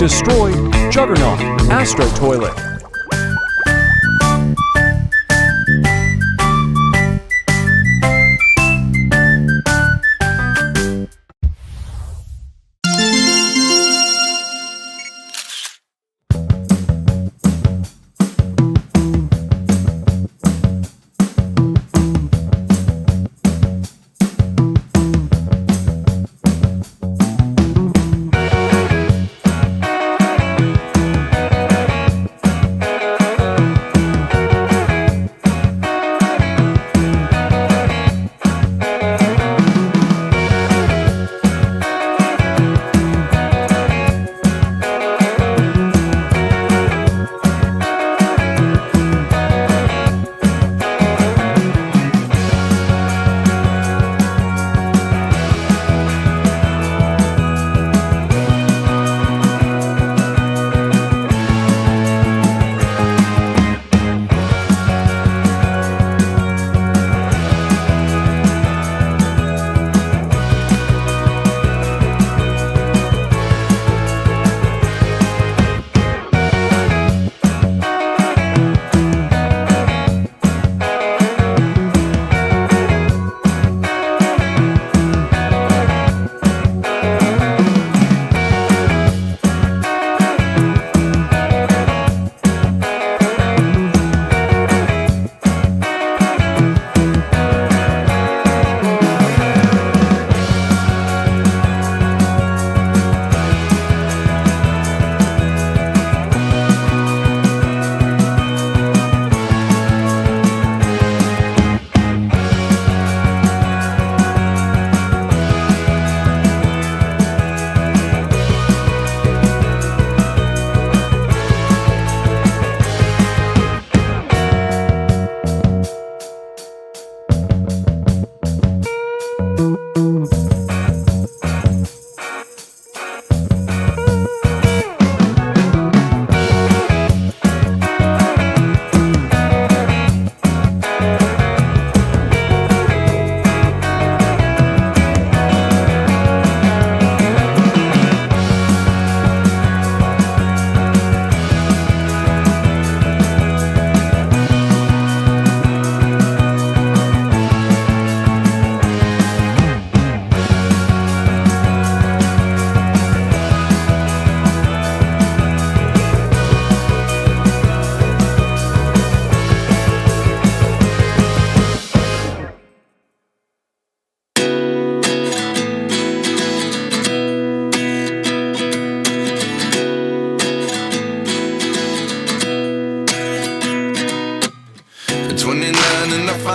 Destroyed Juggernaut Astro Toilet.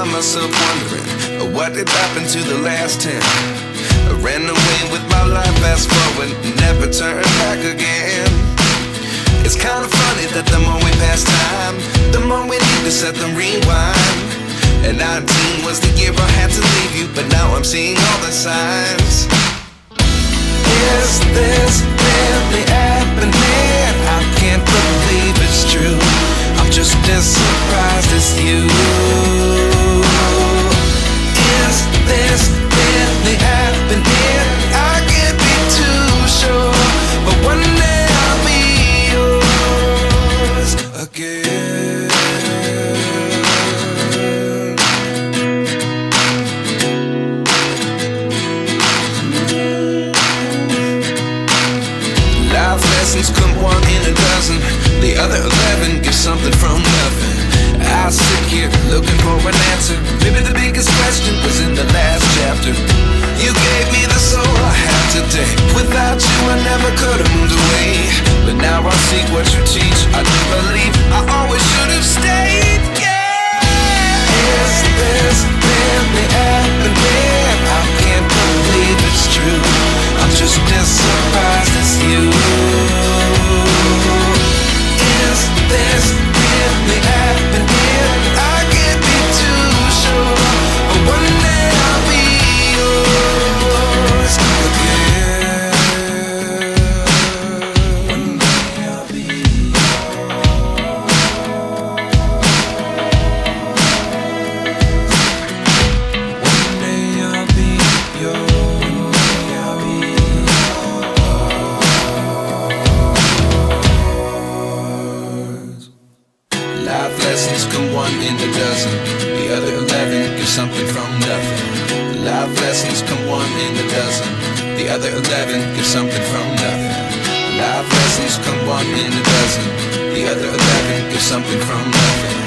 Myself wondering what did happen to the last 10. I ran away with my life, fast forward, never turn back again. It's kind of funny that the more we pass time, the more we need to set the rewind. And 19 was the year I had to leave you, but now I'm seeing all the signs. Is this really happening? I can't believe it's true. I'm just as surprised as you. Is this really happening? I can't be too sure, but one day I'll be yours again. Life lessons come one in a dozen. The other 11 get something from nothing. I sit here looking for an answer. Maybe the biggest question was in the last chapter. You gave me the soul I have today. Without you I never could have moved away. But now I see what you teach. I do believe I always should have stayed. Yeah. Is this really happening? I can't believe it's true. I'm just as surprised as you. Is this really happening? I can't be too sure, but one day I'll be yours again. One day I'll be yours. in a dozen. The other 11 get something from nothing. Life lessons come one in a dozen. The other 11 get something from nothing. Life lessons come one in a dozen. The other 11 get something from nothing.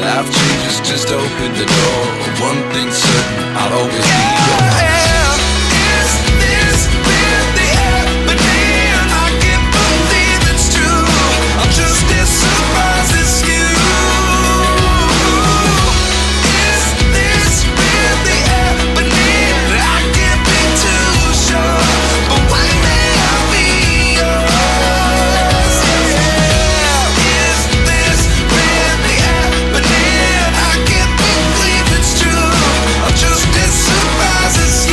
Life changes, just open the door. One thing's certain, I'll always be yours. Is this really happening? I can't believe it's true. I'm just as surprised as you. Is this really happening? I can't be too sure, but one day I'll be yours. Is this really happening? I can't believe it's true. I'm just as surprised as you.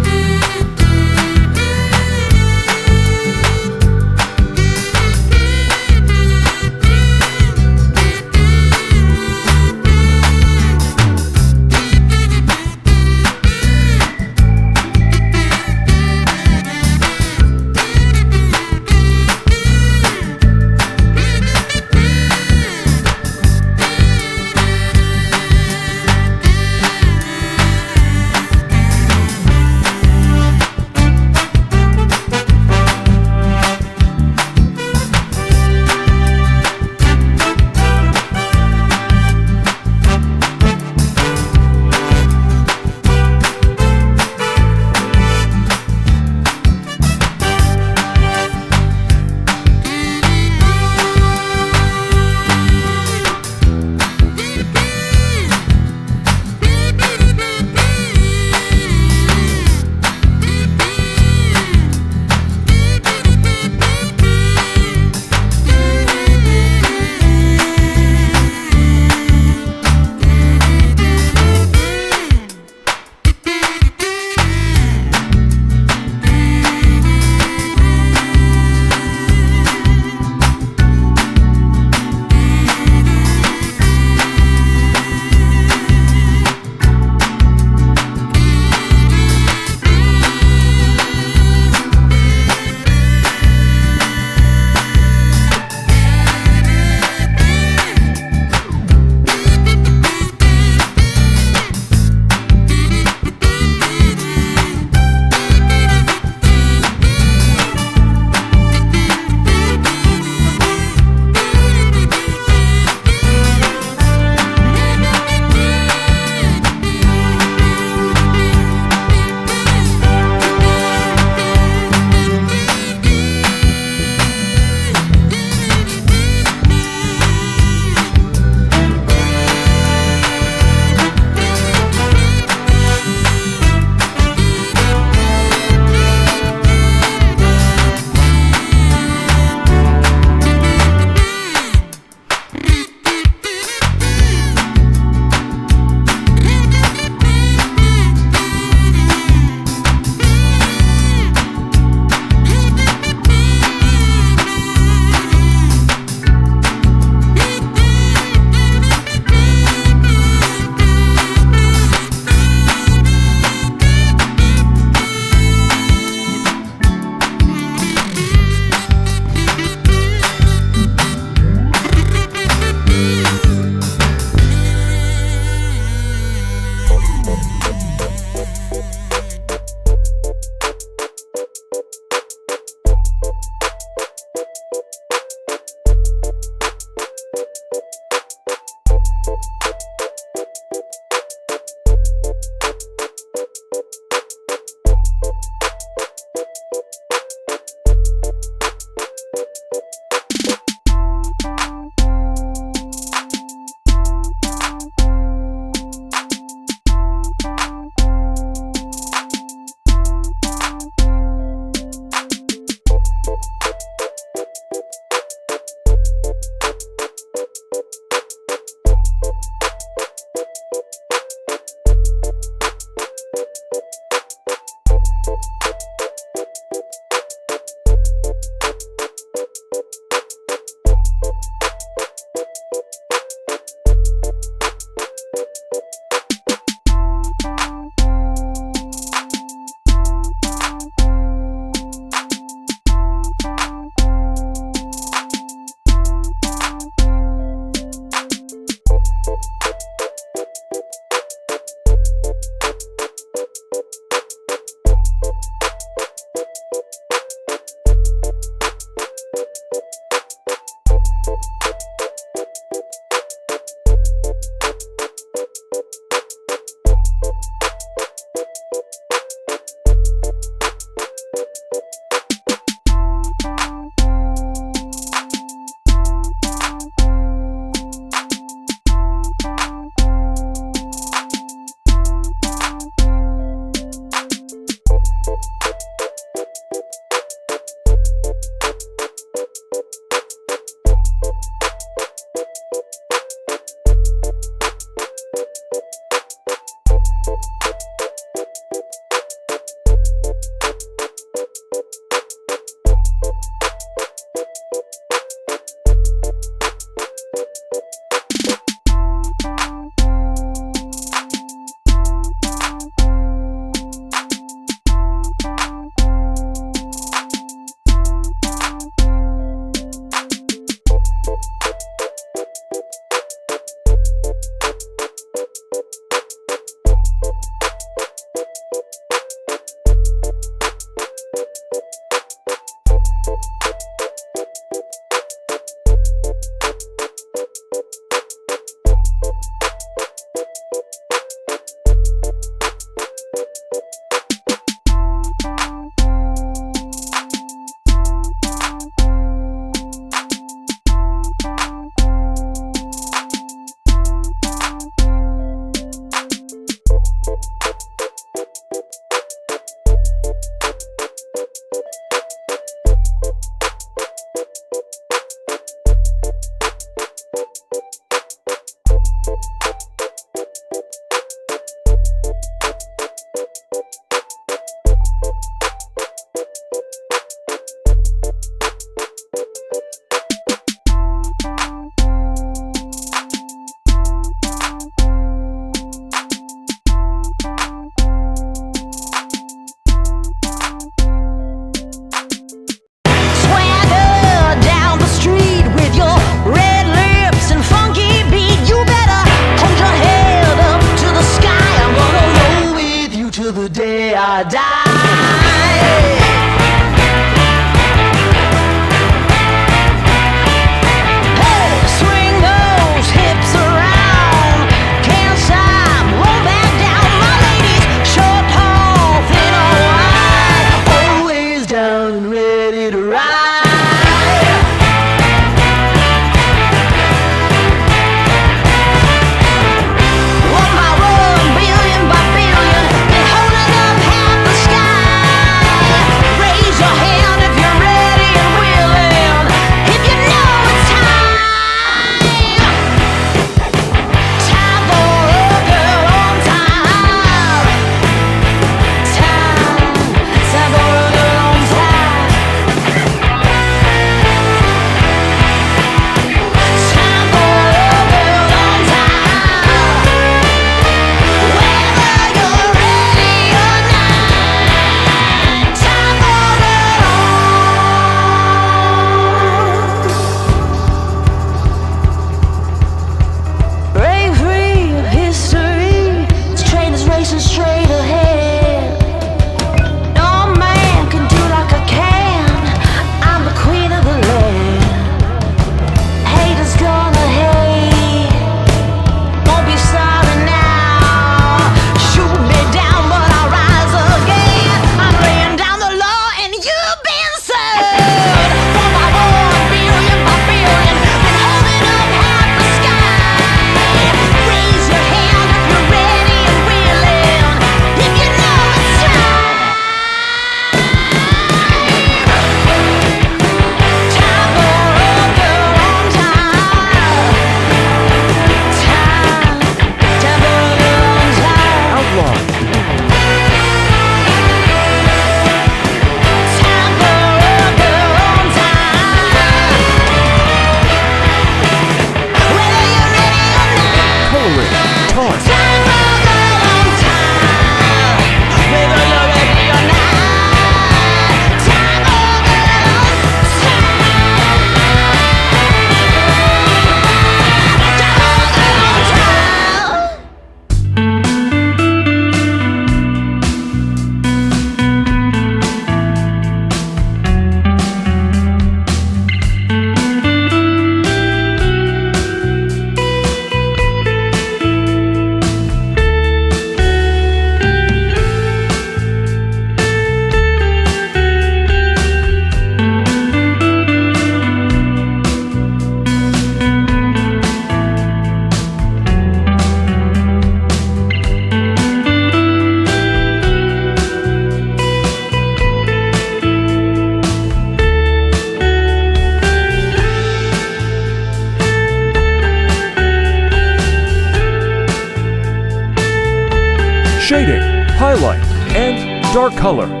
shading, highlight, and dark color.